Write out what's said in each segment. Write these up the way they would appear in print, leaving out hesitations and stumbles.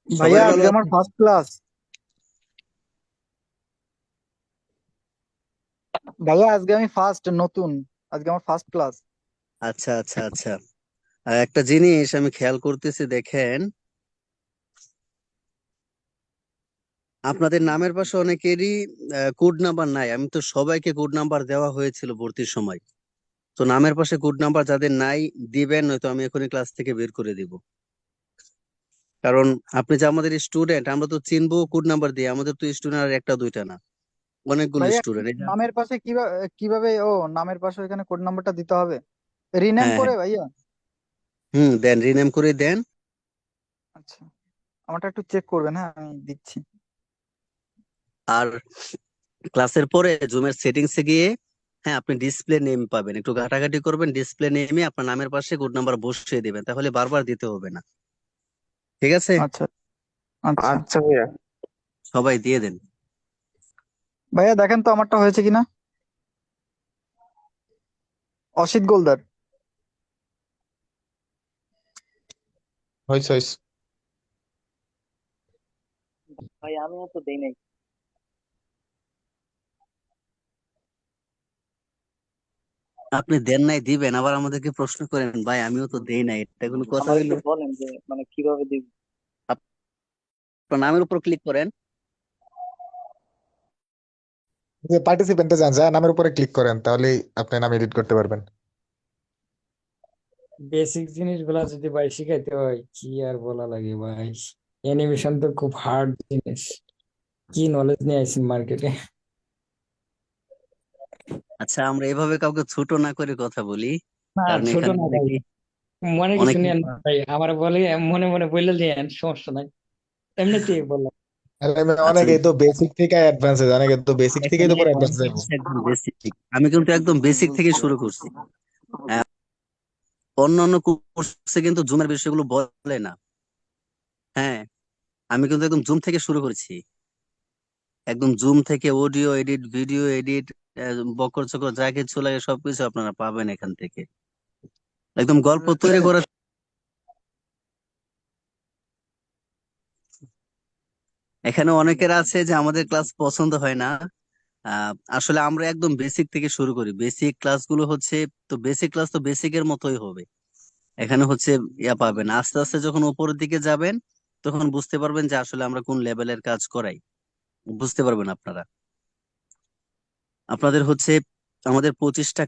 সবাই ভাইয়া ভালো আজকে আমার আছেন? First class. ভাইয়া আজকে আমি ফার্স্ট নতুন। আজকে আমার ফার্স্ট ক্লাস। আচ্ছা, আচ্ছা, আচ্ছা। আর একটা জিনিস আমি খেয়াল করতেছি, দেখেন, আপনাদের নামের পাশে অনেকেরই কোড নাম্বার নাই। আমি তো সবাইকে কোড নাম্বার দেওয়া হয়েছিল ভর্তির সময়। তো নামের পাশে কোড নাম্বার যাদের নাই, দিবেন, নয়তো আমি এখনই ক্লাস থেকে বের করে দিব। কারণ আপনি যে আমাদের স্টুডেন্ট, আমরা তো চিনবো কোড নাম্বার দিয়ে। আমাদের তো স্টুডেন্ট আর একটা দুইটা না, অনেকগুলো ভাইয়া স্টুডেন্ট, এই যে নামের পাশে কিভাবে কিভাবে নামের পাশে এখানে কোড নাম্বারটা দিতে হবে? রিনেম হ্যাঁ, করে হ্যাঁ। ভাইয়া? দেন, রিনেম করে দেন। আচ্ছা, আমারটা একটু চেক করবেন, হ্যাঁ আমি দিচ্ছি। আর ক্লাসের পরে জুমের সেটিংসে গিয়ে, হ্যাঁ, আপনি ডিসপ্লে নেম পাবেন, একটু ঘাটাঘাটি করবেন, ডিসপ্লে নেমে আপনার নামের পাশে কোড নাম্বার বসিয়ে দিবেন, তাহলে বারবার দিতে হবে না। ঠিক আছে? আচ্ছা আচ্ছা। আচ্ছা ভাইয়া। সবাই দিয়ে দেন। ভাইয়া দেখেন তো আমারটা হয়েছে কিনা। অসিত গোলদার। হয়েছে হয়েছে। ভাই আমিও তো দেই নাই। আপনি দেন নাই, দিবেন, আবার আমাদেরকে প্রশ্ন করেন, ভাই আমিও তো দেই নাই, এটা কোনো কথা আমার হইলো? একটু বলেন যে মানে কিভাবে দিব। আপনার নামের উপর ক্লিক করেন। যে পার্টিসিপেন্টে যান, যা নামের উপরে ক্লিক করেন তাহলেই আপনি নাম এডিট করতে পারবেন। বেসিক জিনিসগুলা যদি ভাই শিখাইতে হয় কি আর বলা লাগে ভাই। অ্যানিমেশন তো খুব হার্ড জিনিস। কি নলেজ নিয়ে আইছেন মার্কেটে। আচ্ছা, আমরা এভাবে কাউকে ছোট না করে কথা বলি, না কারণ ছোট এখানে না ভাই, অনেকে মনে কিছু অনেকে নিয়েন না ভাই, আমার বলে মনে মনে বললে দিয়েন, সমস্যা নাই, এমনিতেই বললাম। আর আচ্ছা, অনেকেই তো বেসিক থেকে অ্যাডভান্সে, অনেকে তো বেসিক থেকেই এখানে তো পরে অ্যাডভান্সে অনেকে যাবে। আছে একদম বেসিক। আমি কিন্তু একদম বেসিক থেকে শুরু করছি। আহ, অন্যান্য কোর্সে কিন্তু জুমের বিষয়গুলো বলে না। হ্যাঁ, আমি কিন্তু একদম জুম থেকে শুরু করেছি। একদম জুম থেকে অডিও এডিট, ভিডিও এডিট, বকর চকর যা কিছু লাগে সবকিছু আপনারা পাবেন এখান থেকে। একদম গল্প তৈরি করা। এখানে অনেকের আছে যে আমাদের ক্লাস পছন্দ হয় না। আসলে আমরা একদম বেসিক থেকে শুরু করি। বেসিক ক্লাসগুলো হচ্ছে, তো বেসিক ক্লাস তো বেসিকের মতোই হবে। এখানে হচ্ছে ইয়া পাবেন, আস্তে আস্তে যখন উপরের দিকে যাবেন তখন বুঝতে পারবেন যে আসলে আমরা কোন লেভেলের কাজ করাই। বুঝতে পারবেন আপনারা। আপনাদের হচ্ছে আমাদের 25টা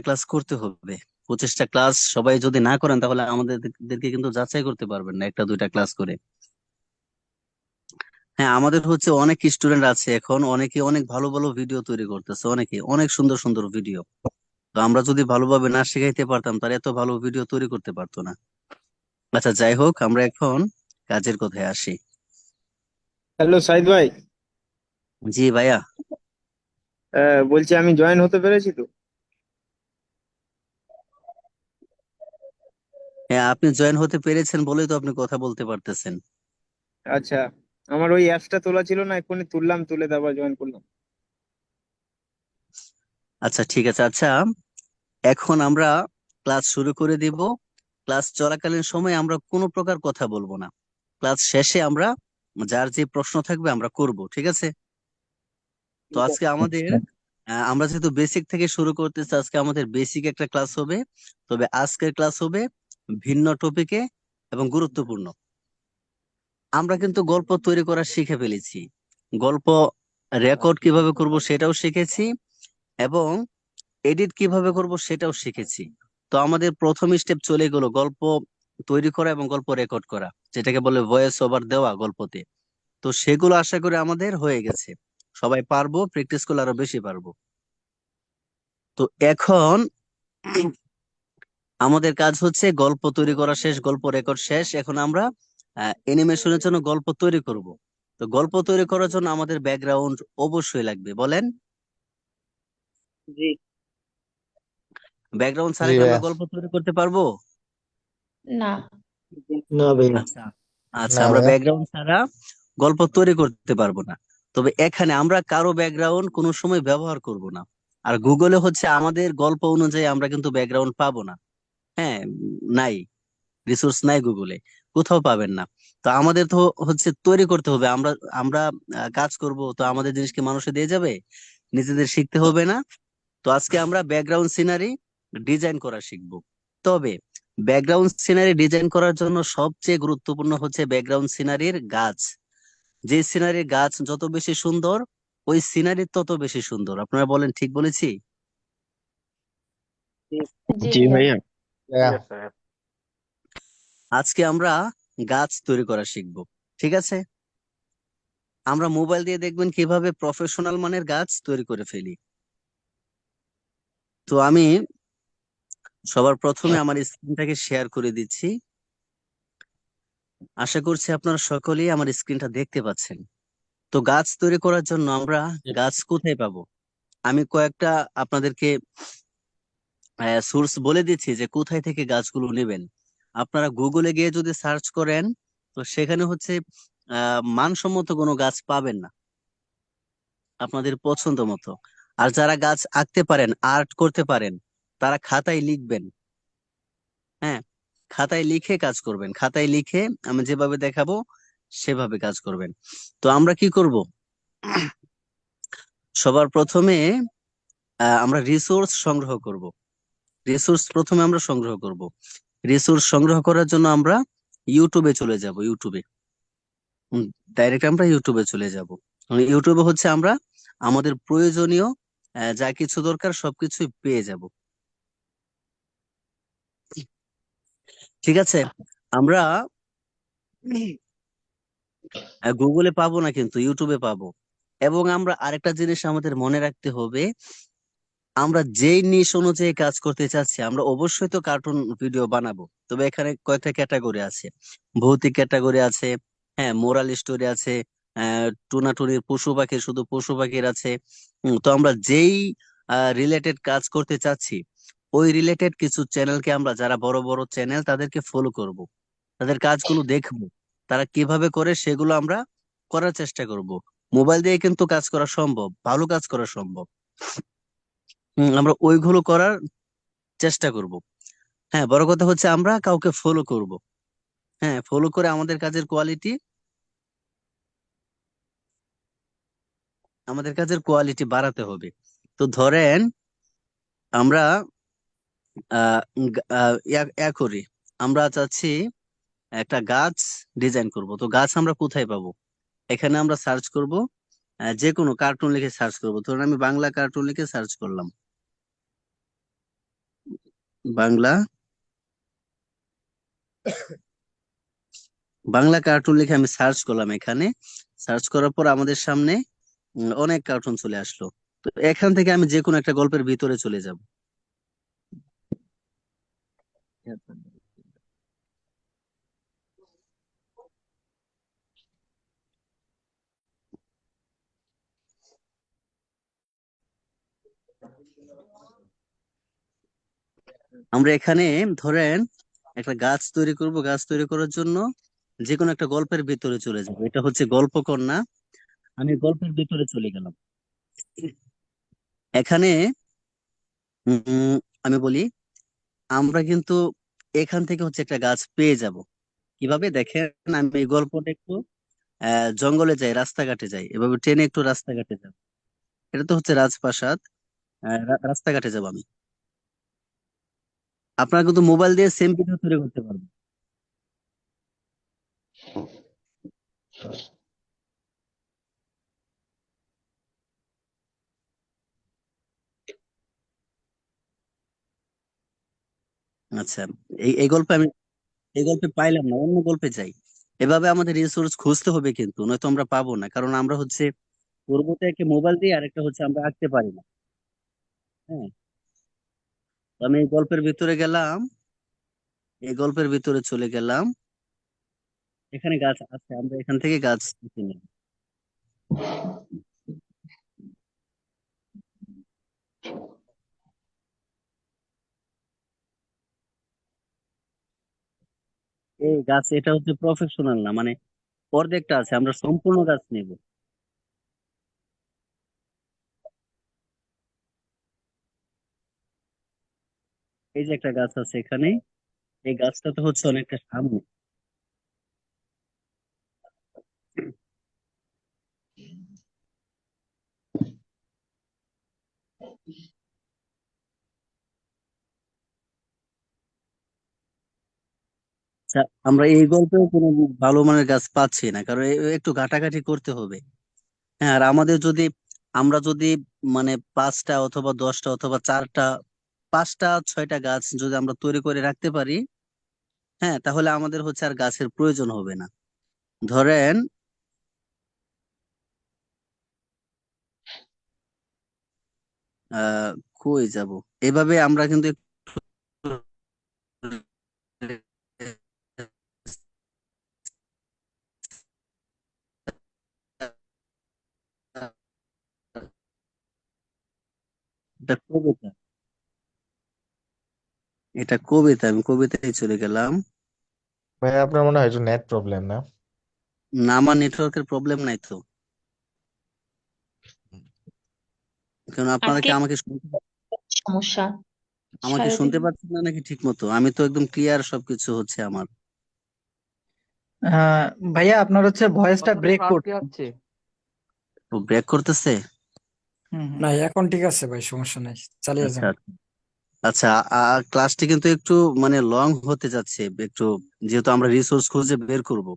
ক্লাস করতে হবে। 25টা ক্লাস সবাই যদি না করেন তাহলে আমাদেরকে কিন্তু যাচাই করতে পারবেন না একটা দুইটা ক্লাস করে। হ্যাঁ, আমাদের হচ্ছে অনেক স্টুডেন্ট আছে এখন, অনেকে অনেক ভালো ভালো ভিডিও তৈরি করতেছে, অনেকে অনেক সুন্দর সুন্দর ভিডিও। তো আমরা যদি ভালোভাবে না শিখাইতে পারতাম তাহলে এত ভালো ভিডিও তৈরি করতে পারতো না। আচ্ছা, যাই হোক, আমরা এখন কাজের কথায় আসি। হ্যালো সাইদ ভাই। জি ভাইয়া। বলছি আমি জয়েন হতে পেরেছি তো? হ্যাঁ, আপনি জয়েন হতে পেরেছেন বলেই তো আপনি কথা বলতে পারতেছেন। আচ্ছা, আমার ওই অ্যাপসটা তোলা ছিল না, এক্ষুনি তুললাম, তুলে তারপর জয়েন করলাম। আচ্ছা, ঠিক আছে। আচ্ছা, এখন আমরা ক্লাস শুরু করে দিব। ক্লাস চলাকালীন সময় আমরা কোনো প্রকার কথা বলবো না। ক্লাস শেষে আমরা যার যে প্রশ্ন থাকবে আমরা করব, ঠিক আছে? তো ঠিক আজকে আছে। আমাদের আচ্ছা। আমরা যেহেতু বেসিক থেকে শুরু করতেছি, আজকে আমাদের বেসিক একটা ক্লাস হবে। তবে আজকের ক্লাস হবে ভিন্ন টপিকে এবং গুরুত্বপূর্ণ। আমরা কিন্তু গল্প তৈরি করা শিখে ফেলেছি, গল্প রেকর্ড কিভাবে করব সেটাও শিখেছি, এবং এডিট কিভাবে করব সেটাও শিখেছি। তো আমাদের প্রথম স্টেপ চলে গেল গল্প তৈরি করা এবং গল্প রেকর্ড করা, যেটাকে বলে ভয়েস ওভার দেওয়া গল্পতে। তো সেগুলো আশা করি আমাদের হয়ে গেছে। সবাই পারবো, প্র্যাকটিস করলে আরো বেশি পারবো। তো এখন আমাদের কাজ হচ্ছে গল্প তৈরি করা শেষ, গল্প রেকর্ড শেষ, এখন আমরা অ্যানিমেশনের জন্য গল্প তৈরি করব। তো গল্প তৈরি করার জন্য আমাদের ব্যাকগ্রাউন্ড অবশ্যই লাগবে, বলেন। জি। ব্যাকগ্রাউন্ড ছাড়া জি কি আমরা ভাইয়া। গল্প তৈরি করতে পারবো? না। জি। না ভাইয়া। আচ্ছা, আচ্ছা, না আমরা ভাইয়া। ব্যাকগ্রাউন্ড ছাড়া গল্প তৈরি করতে পারবো না। তবে এখানে আমরা কারো ব্যাকগ্রাউন্ড কোনো সময় ব্যবহার করব না। আর গুগলে হচ্ছে আমাদের গল্প অনুযায়ী আমরা কিন্তু ব্যাকগ্রাউন্ড পাবো না। হ্যাঁ, নাই, রিসোর্স নাই গুগলে। কোথাও পাবেন না। তো আমাদের তো হচ্ছে তৈরি করতে হবে। আমরা আমরা কাজ করব, তো আমাদের জিনিস কি মানুষে দিয়ে যাবে? নিজেদের শিখতে হবে না? তো আজকে আমরা ব্যাকগ্রাউন্ড সিনারি ডিজাইন করা শিখব। তবে ব্যাকগ্রাউন্ড সিনারি ডিজাইন করার জন্য সবচেয়ে গুরুত্বপূর্ণ হচ্ছে ব্যাকগ্রাউন্ড সিনারির গাছ। যে সিনারির গাছ যত বেশি সুন্দর, ওই সিনারি তত বেশি সুন্দর। আপনারা বলেন, ঠিক বলেছি? জি জি ভাইয়া। ভাইয়া। Yeah. আজকে আমরা গাছ তৈরি করা শিখব, ঠিক আছে? আমরা মোবাইল দিয়ে দেখবেন কিভাবে প্রফেশনাল মানের গাছ তৈরি করে ফেলি। তো আমি সবার প্রথমে আমার স্ক্রিনটাকে শেয়ার করে দিচ্ছি। আশা করছি আপনারা সকলেই আমার স্ক্রিনটা দেখতে পাচ্ছেন। তো গাছ তৈরি করার জন্য আমরা গাছ কোথায় পাবো? আমি কয়েকটা আপনাদেরকে সোর্স বলে দিচ্ছি যে কোথায় থেকে গাছগুলো নেবেন। আপনারা গুগলে গিয়ে যদি সার্চ করেন, তো সেখানে হচ্ছে মানসম্মত কোনো গাছ পাবেন না আপনাদের পছন্দ মতো। আর যারা গাছ আঁকতে পারেন, আর্ট করতে পারেন, তারা খাতায় লিখবেন। হ্যাঁ, খাতায় লিখে কাজ করবেন। খাতায় লিখে আমি যেভাবে দেখাবো সেভাবে কাজ করবেন। তো আমরা কি করব? সবার প্রথমে আমরা রিসোর্স সংগ্রহ করব। রিসোর্স প্রথমে আমরা সংগ্রহ করব। রিসোর্স সংগ্রহ করার জন্য আমরা ইউটিউবে চলে যাব। ইউটিউবে ডাইরেক্ট আমরা ইউটিউবে চলে যাব। ইউটিউবে হচ্ছে আমরা আমাদের প্রয়োজনীয় যা কিছু দরকার সবকিছুই পেয়ে যাব। ঠিক আছে? আমরা গুগলে পাবো না, কিন্তু ইউটিউবে পাবো। এবং আমরা আরেকটা জিনিস আমাদের মনে রাখতে হবে, আমরা যেই নিশ অনুযায়ী কাজ করতে চাচ্ছি, আমরা অবশ্যই তো কার্টুন ভিডিও বানাবো। তবে এখানে কয়েকটা ক্যাটাগরি আছে। ভৌতিক ক্যাটাগরি আছে, হ্যাঁ, মোরাল স্টোরি আছে, টুনাটুনির পশু পাখির, শুধু পশু পাখির আছে। তো আমরা যেই রিলেটেড কাজ করতে চাচ্ছি, ওই রিলেটেড কিছু চ্যানেলকে আমরা, যারা বড় বড় চ্যানেল, তাদেরকে ফলো করব। তাদের কাজগুলো দেখবো, তারা কিভাবে করে সেগুলো আমরা করার চেষ্টা করব। মোবাইল দিয়ে কিন্তু কাজ করা সম্ভব, ভালো কাজ করা সম্ভব। আমরা ওইগুলো করার চেষ্টা করব। হ্যাঁ, বড় কথা হচ্ছে আমরা কাউকে ফলো করব। হ্যাঁ, ফলো করে আমাদের কাজের কোয়ালিটি বাড়াতে হবে। তো ধরেন আমরা ইয়া করি, আমরা চাচ্ছি একটা গাছ ডিজাইন করব। তো গাছ আমরা কোথায় পাবো? এখানে আমরা সার্চ করব, যে কোনো কার্টুন লিখে সার্চ করব। ধরুন আমি বাংলা কার্টুন লিখে সার্চ করলাম। বাংলা বাংলা কার্টুন লিখে আমি সার্চ করলাম এখানে। সার্চ করার পর আমাদের সামনে অনেক কার্টুন চলে আসলো। তো এখান থেকে আমি যে কোনো একটা গল্পের ভিতরে চলে যাব। আমরা এখানে ধরেন একটা গাছ তৈরি করব। গাছ তৈরি করার জন্য যে কোনো একটা গল্পের ভিতরে চলে যাব। এটা হচ্ছে গল্পকন্যা। আমি গল্পের ভিতরে চলে গেলাম। এখানে উম, আমি বলি, আমরা কিন্তু এখান থেকে হচ্ছে একটা গাছ পেয়ে যাব। কিভাবে দেখেন, আমি এই গল্পটা একটু জঙ্গলে যাই, রাস্তাঘাটে যাই, এভাবে ট্রেনে একটু রাস্তাঘাটে যাব। এটা তো হচ্ছে রাজপ্রাসাদ। রাস্তাঘাটে যাব আমি। আপনারা কিন্তু মোবাইল দিয়ে সেম ভিডিও তৈরি করতে পারবেন। আচ্ছা, এই গল্পে আমি এই গল্পে পাইলাম না, অন্য গল্পে যাই। এভাবে আমাদের রিসোর্স খুঁজতে হবে, কিন্তু নয়তো আমরা পাবো না। কারণ আমরা হচ্ছে পূর্বতে একে মোবাইল দিয়ে, আরেকটা হচ্ছে আমরা আঁকতে পারি না। হ্যাঁ, তো আমি এই গল্পের ভিতরে গেলাম, এই গল্পের ভিতরে চলে গেলাম। এখানে গাছ আছে, আমরা এখান থেকে গাছ কিনে নেব। এই গাছ, এটা হচ্ছে প্রফেশনাল না, মানে অর্ধেকটা আছে, আমরা সম্পূর্ণ গাছ নেব। এই যে একটা গাছ আছে এখানে, এই গাছটা তো হচ্ছে অনেকটা সামনে। আচ্ছা, আমরা এই গল্পেও কোনো ভালো মানের গাছ পাচ্ছি না, কারণ একটু ঘাটাঘাটি করতে হবে। হ্যাঁ, আর আমাদের যদি আমরা যদি মানে 5টা অথবা 10টা অথবা 4টা 5টা 6টা গাছ যদি আমরা তৈরি করে রাখতে পারি, হ্যাঁ, তাহলে আমাদের হচ্ছে আর গাছের প্রয়োজন হবে না। ধরেন আহ কই যাব, এভাবে আমরা কিন্তু একটু এটা কবিতা, এটা কবিতা, আমি কবিতায় চলে গেলাম। ভাই আপনার মনে হয় একটু নেট প্রবলেম না? না, আমার নেটওয়ার্কের প্রবলেম নাই তো, কারণ আপনারা কি আজকে সমস্যা আমাকে সারাদিন। শুনতে পাচ্ছেন না নাকি ঠিক মতো? আমি তো একদম ক্লিয়ার সবকিছু হচ্ছে আমার। আহ ভাইয়া আপনার হচ্ছে ভয়েসটা ব্রেক করছে। ব্রেক করতেছে। হুম হুম। না, এখন ঠিক আছে ভাই, সমস্যা নাই, চালিয়ে আচ্ছা যান। আচ্ছা, ক্লাসটি কিন্তু একটু মানে লং হতে যাচ্ছে একটু, যেহেতু আমরা রিসোর্স খুঁজে বের করব।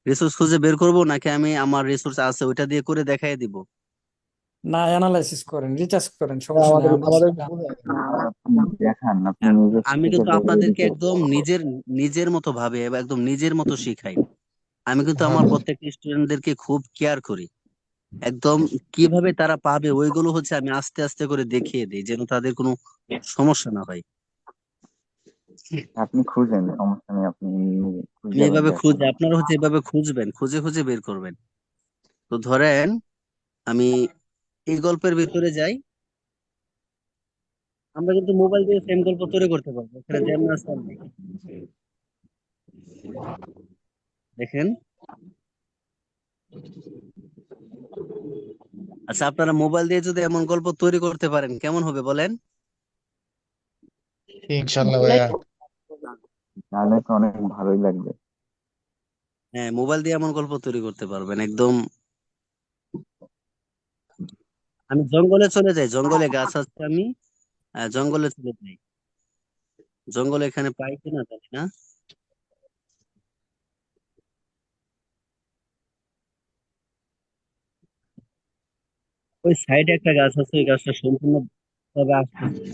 রিসোর্স খুঁজে বের করব নাকি আমি আমার রিসোর্স আছে ওইটা দিয়ে করে দেখাই দিব? না, অ্যানালাইসিস করেন, রিচার্জ করেন, সমস্যা নাই, আমাদের আমরা আমাদের সেটা- বুঝাই দেন। আপনি দেখান, আপনি হ্যাঁ, নিজের আমি থেকে কিন্তু দেখে আপনাদেরকে রিপোর্ট একদম নিজের নিজের মতো ভাবে এবং একদম নিজের মতো শিখাই। আমি কিন্তু হ্যাঁ, আমার প্রত্যেকটা স্টুডেন্টদেরকে খুব কেয়ার করি। একদম কিভাবে তারা পাবে ওইগুলো হচ্ছে আমি আস্তে আস্তে করে দেখিয়ে দিই, যেন তাদের কোনো সমস্যা না হয়। আপনি খুঁজেন, সমস্যা নেই, আপনি আমি খুঁজে এভাবে দেখান। খুঁজে, আপনারা হচ্ছে এভাবে খুঁজবেন, খুঁজে খুঁজে বের করবেন। তো ধরেন আমি এই গল্পের ভিতরে যাই। আমরা কিন্তু মোবাইল দিয়ে সেম গল্প তৈরি করতে পারবো, এখানে যেমন আছে তেমনি। দেখেন, আচ্ছা, আপনারা মোবাইল দিয়ে যদি এমন গল্প তৈরি করতে পারেন কেমন হবে বলেন? ইনশাল্লাহ ভালোই ভাইয়া। তো। তাহলে তো অনেক ভালোই লাগবে। হ্যাঁ, মোবাইল দিয়ে এমন গল্প তৈরি করতে পারবেন একদম। আমি জঙ্গলে চলে যাই, জঙ্গলে গাছ আছে, আমি জঙ্গলে চলে যাই। জঙ্গলে এখানে পাই কিনা জানি না। ওই সাইডে একটা গাছ আছে, ওই গাছটা সম্পূর্ণ ভাবে আসতেছে।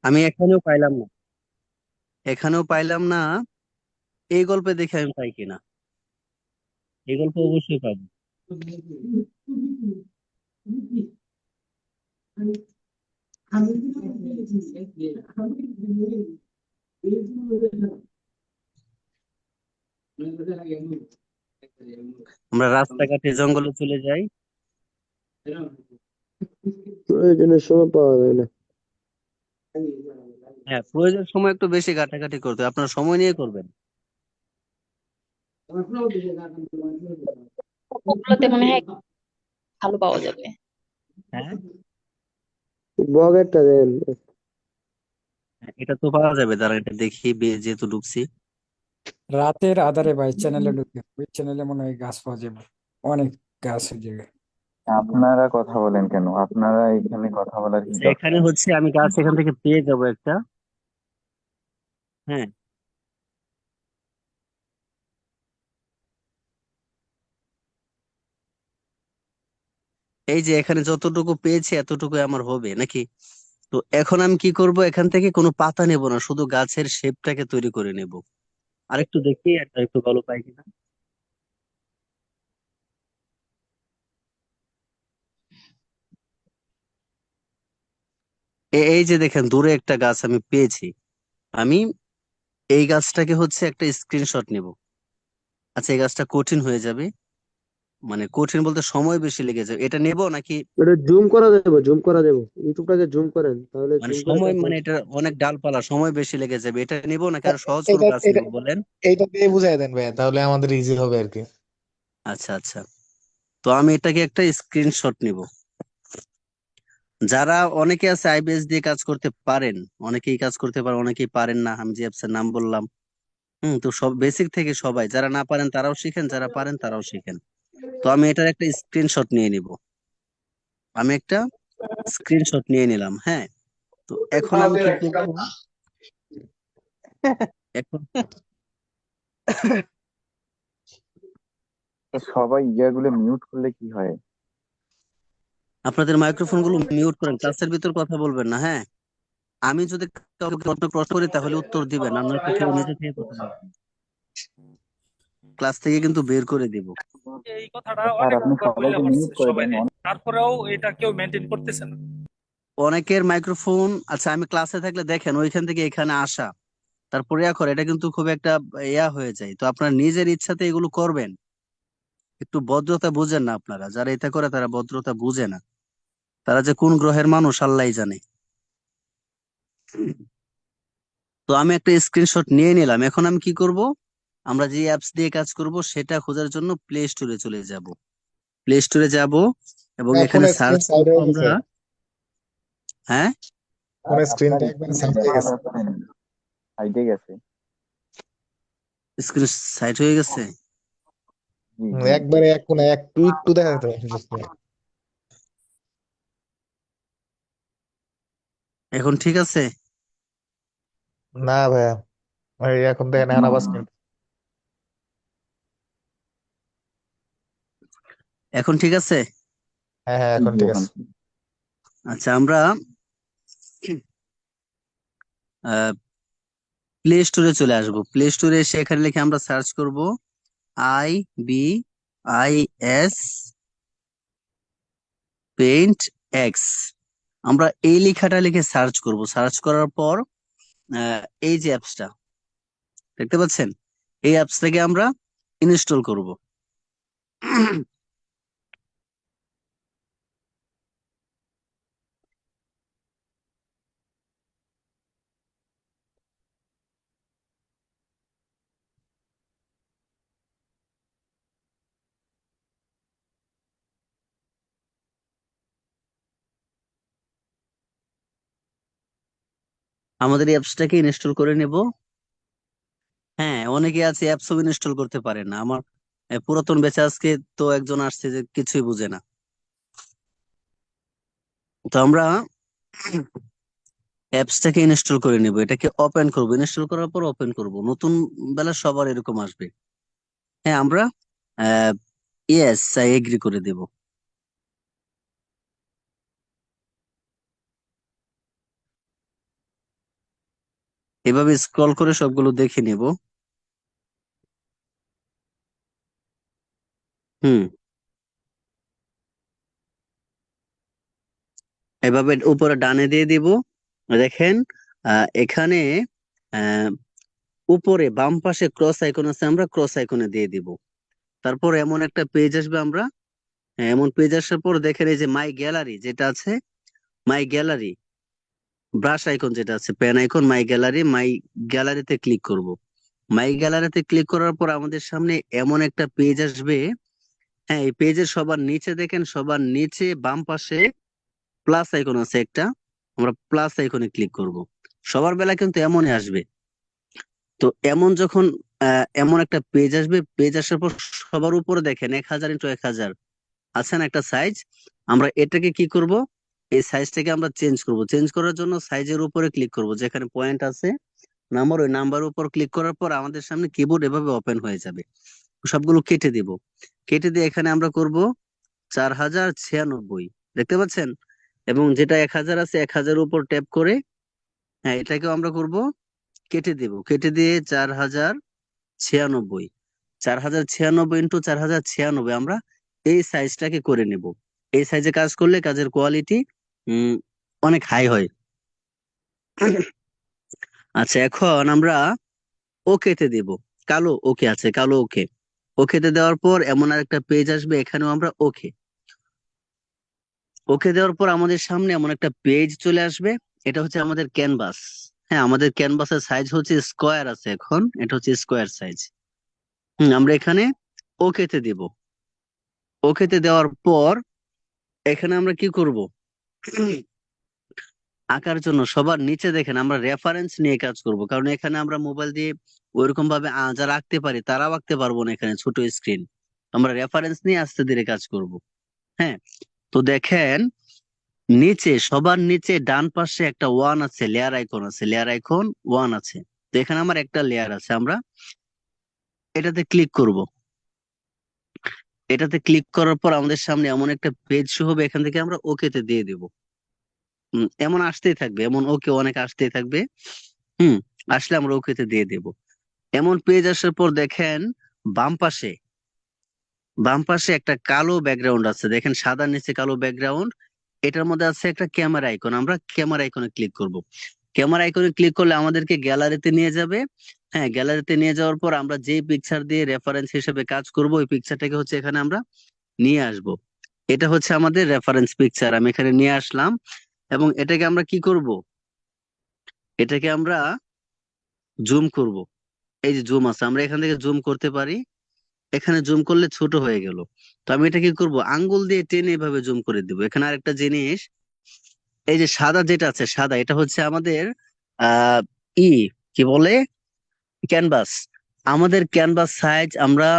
আমি এখানেও পাইলাম না, এখানেও পাইলাম না। এই গল্পে দেখে আমি পাই কিনা, এই গল্প অবশ্যই পাবো। আমরা রাস্তাঘাটে জঙ্গলে চলে যাই। প্রয়োজনের সময় পাওয়া যায় না। হ্যাঁ, প্রয়োজন সময় একটু বেশি ঘাটাঘাটি করতে হবে, আপনারা সময় নিয়ে করবেন। ওগুলোতে মনে হয় ভালো পাওয়া যাবে। হ্যাঁ, বগেরটা দেন। এটা তো পাওয়া যাবে, দাঁড়া এটা দেখি, যেহেতু ঢুকছি। রাতের আধারে ভাই চ্যানেলে ঢুকে, ওই চ্যানেলে মনে হয় গাছ পাওয়া যাবে, অনেক গাছ ওই জায়গায়। আপনারা কথা বলেন কেন? আপনারা এখানে কথা বলার কি আচ্ছা, দরকার? এখানে হচ্ছে আমি গাছ এখান থেকে পেয়ে যাবো একটা। হ্যাঁ, এই যে এখানে যতটুকু পেয়েছি এতটুকু আমার হবে নাকি? তো এখন আমি কি করব, এখান থেকে কোনো পাতা নেব না, শুধু গাছের শেপটাকে তৈরি করে নেব। আরেকটু দেখি একটা একটু ভালো পাই কিনা। এই যে দেখেন, দূরে একটা গাছ আমি পেয়েছি। আমি এই গাছটাকে হচ্ছে একটা স্ক্রিনশট নেব। আচ্ছা, এই গাছটা কঠিন হয়ে যাবে, মানে কঠিন বলতে সময় বেশি লেগে যাবে, এটা নেব নাকি? এটা জুম করা যাবে, জুম করা যাবে, ইউটিউবটাকে জুম করেন, তাহলে মানে জুম করে সময়, দেখেন। মানে এটা অনেক ডালপালা, সময় বেশি লেগে যাবে, এটা নেব নাকি আর সহজ কোনো এটা গাছ এটা নেব বলেন? এইটা দিয়ে বুঝাই দেন ভাইয়া, তাহলে আমাদের ইজি হবে আর কি। আচ্ছা আচ্ছা, তো আমি এটাকে একটা স্ক্রিনশট নিব। যারা অনেকে আছে আইবিএস দিয়ে কাজ করতে পারেন, অনেকেই কাজ করতে পারেন, অনেকেই পারেন না। আমি যে অ্যাপস এর নাম বললাম, তো সব বেসিক থেকে সবাই, যারা না পারেন তারাও শিখেন, যারা পারেন তারাও শিখেন। তো আমি এটার একটা স্ক্রিনশট নিয়ে নিব। আমি একটা স্ক্রিনশট নিয়ে নিলাম, হ্যাঁ। তো এখন আমি কি করব? এখন সবাই ইয়াগুলো মিউট করলে কি হয়? আপনাদের মাইক্রোফোন গুলো মিউট করেন, ক্লাসের ভিতর কথা বলবেন না, হ্যাঁ। আমি যদি কাউকে প্রশ্ন করি তাহলে উত্তর দিবেন, আর নয়তো কেউ নিজে থেকে কথা বলবেন। ক্লাস থেকে কিন্তু বের করে দিব। এই কথাটা স্যার আপনি অনেকবার বইলা সবাইকে হচ্ছে মিউট করে সবাই দেন। তারপরেও এটা কেউ মেনটেন করতেছে না। অনেকের মাইক্রোফোন, আচ্ছা আমি ক্লাসে থাকলে দেখেন ওইখান থেকে এখানে আসা, তারপরে করে এটা কিন্তু খুব একটা হয়ে যায়। তো আপনার নিজের ইচ্ছাতে এগুলো করবেন, একটু ভদ্রতা বুঝেন না। আপনারা যারা এটা করে তারা ভদ্রতা বুঝে না। তারা যে কোন গ্রহের মানুষ আল্লাহই জানে। তো আমি একটা স্ক্রিনশট নিয়ে নিলাম। এখন আমি কি করব? আমরা যে অ্যাপস দিয়ে কাজ করব সেটা খোঁজার জন্য প্লে স্টোরে চলে যাব। প্লে স্টোরে যাব এবং হ্যাঁ, এখানে ফোনের স্ক্রিন সার্চ সাইড করব হয়ে আমরা। গেছে। হ্যাঁ, ফোনের আপনার স্ক্রিনটা একবার স্ক্রিন সাইড হয়ে দেখা গেছে। যাচ্ছে না, সাইডে গেছে। স্ক্রিন সাইড হয়ে গেছে। জি জি। একবারে এক কোণে একটু একটু দেখা যেতে। এখন ঠিক আছে? না ভাইয়া, এখন দেখেন, এখন আবার screen- এখন ঠিক আছে। হ্যাঁ হ্যাঁ, জি এখন জি, ঠিক এখন আছে। আচ্ছা, আমরা প্লে স্টোরে চলে আসব। প্লে স্টোরে এসে এখানে লিখে আমরা সার্চ করব IBIS পেইন্ট এক্স। আমরা এই লেখাটা লিখে সার্চ করব। সার্চ করার পর এই যে অ্যাপসটা দেখতে পাচ্ছেন, এই অ্যাপসটাকে আমরা ইনস্টল করব। আমাদের এই অ্যাপসটাকে ইনস্টল করে নেব। হ্যাঁ, অনেকে আছে অ্যাপসও ইনস্টল করতে পারে না। আমার পুরাতন ব্যাচে আজকে তো একজন আসছে যে কিছুই বুঝে না। তো আমরা অ্যাপসটাকে ইনস্টল করে নেব, এটাকে ওপেন করব। ইনস্টল করার পর ওপেন করব। নতুন বেলা সবার এরকম আসবে। হ্যাঁ, আমরা ইয়েস আই এগ্রি করে দেব। এভাবে স্ক্রল করে সবগুলো দেখে নেব। হুম, এভাবে উপরে ডানে দিয়ে দিব। দেখেন এখানে আহ, উপরে বাম পাশে ক্রস আইকন আছে, আমরা ক্রস আইকনে দিয়ে দিব। তারপর এমন একটা পেজ আসবে, আমরা এমন পেজ আসার পর দেখেন এই যে মাই গ্যালারি যেটা আছে, মাই গ্যালারি ব্রাশ আইকন যেটা আছে, পেন আইকন, মাই গ্যালারিতে ক্লিক করব। মাই গ্যালারিতে ক্লিক করার পর আমাদের সামনে এমন একটা পেজ আসবে। হ্যাঁ, এই পেজের সবার নিচে দেখেন, সবার নিচে বাম পাশে প্লাস আইকন আছে একটা, আমরা প্লাস আইকনে ক্লিক করব। সবার বেলা কিন্তু এমনই আসবে। তো এমন যখন এমন একটা পেজ আসবে, পেজ আসার পর সবার উপরে দেখেন 1000x1000 আছে না একটা সাইজ। আমরা এটাকে কি করব? এই সাইজটাকে আমরা চেঞ্জ করব। চেঞ্জ করার জন্য সাইজের উপরে ক্লিক করব, যেখানে পয়েন্ট আছে নাম্বার, ওই নাম্বার উপর ক্লিক করার পর আমাদের সামনে কিবোর্ড এভাবে ওপেন হয়ে যাবে। সবগুলো কেটে দিব। কেটে দিয়ে এখানে আমরা করব 4096, দেখতে পাচ্ছেন? এবং যেটা 1000 আছে 1000 উপর ট্যাপ করে, হ্যাঁ, এটাকেও আমরা করব কেটে দেব। কেটে দিয়ে 4096, 4096 ইন্টু 4096 আমরা এই সাইজটাকে করে নেব। এই সাইজে কাজ করলে কাজের কোয়ালিটি অনেক হাই হয়। আচ্ছা, এখন আমরা ওকেতে দেব। কালো ওকে আছে, কালো ওকে। ওকেতে দেওয়ার পর এমন আরেকটা পেজ আসবে, এখানেও আমরা ওকে। ওকে দেওয়ার পর আমাদের সামনে এমন একটা পেজ চলে আসবে। এটা হচ্ছে আমাদের ক্যানভাস। হ্যাঁ, আমাদের ক্যানভাসের সাইজ হচ্ছে স্কোয়ার আছে, এখন এটা হচ্ছে স্কোয়ার সাইজ। আমরা এখানে ওকেতে দেব। ওকেতে দেওয়ার পর এখানে আমরা কি করব? আঁকার জন্য সবার নিচে দেখেন আমরা রেফারেন্স নিয়ে কাজ করব, কারণ এখানে আমরা মোবাইল দিয়ে ওইরকম ভাবে যারা আঁকতে পারি তারাও আঁকতে পারবো না, এখানে ছোট স্ক্রিন। আমরা রেফারেন্স নিয়ে আস্তে ধীরে কাজ করব। হ্যাঁ, তো দেখেন নিচে সবার নিচে ডান পাশে একটা ওয়ান আছে, লেয়ার আইকন আছে, লেয়ার আইকন ওয়ান আছে। তো এখানে আমার একটা লেয়ার আছে, আমরা এটাতে ক্লিক করব। এটাতে ক্লিক করার পর আমাদের সামনে এমন একটা পেজ শো হবে, এখান থেকে আমরা ওকে তে দিয়ে দিব। এমন আসতেই থাকবে, এমন ওকে অনেক আসতেই থাকবে। হুম, আসলে আমরা ওকে তে দিয়ে দেব। এমন পেজ আসার পর দেখেন বাম পাশে বাম পাশে একটা কালো ব্যাকগ্রাউন্ড আছে, দেখেন সাদার নিচে কালো ব্যাকগ্রাউন্ড। এটার মধ্যে আছে একটা ক্যামেরা আইকন, আমরা ক্যামেরা আইকনে ক্লিক করব। ক্যামেরা আইকনে ক্লিক করলে আমাদেরকে গ্যালারিতে নিয়ে যাবে। হ্যাঁ, গ্যালারিতে নিয়ে যাওয়ার পর আমরা যেই পিকচার দিয়ে রেফারেন্স হিসেবে কাজ করব ওই পিকচারটাকে হচ্ছে এখানে আমরা নিয়ে আসব। এটা হচ্ছে আমাদের রেফারেন্স পিকচার, আমি এখানে নিয়ে আসলাম। এবং এটাকে আমরা কি করব, এটাকে আমরা জুম করব। এই যে জুম আছে, আমরা এখান থেকে জুম করতে পারি। এখানে জুম করলে ছোট হয়ে গেল। তো আমি এটা কি করব, আঙ্গুল দিয়ে টেনে এভাবে জুম করে দিব। এখানে আরেকটা জিনিস, এই যে সাদা যেটা আছে, সাদা এটা হচ্ছে আমাদের আহ ই কি বলে, ক্যানভাস। আমাদের ক্যানভাস সাইজ আমরা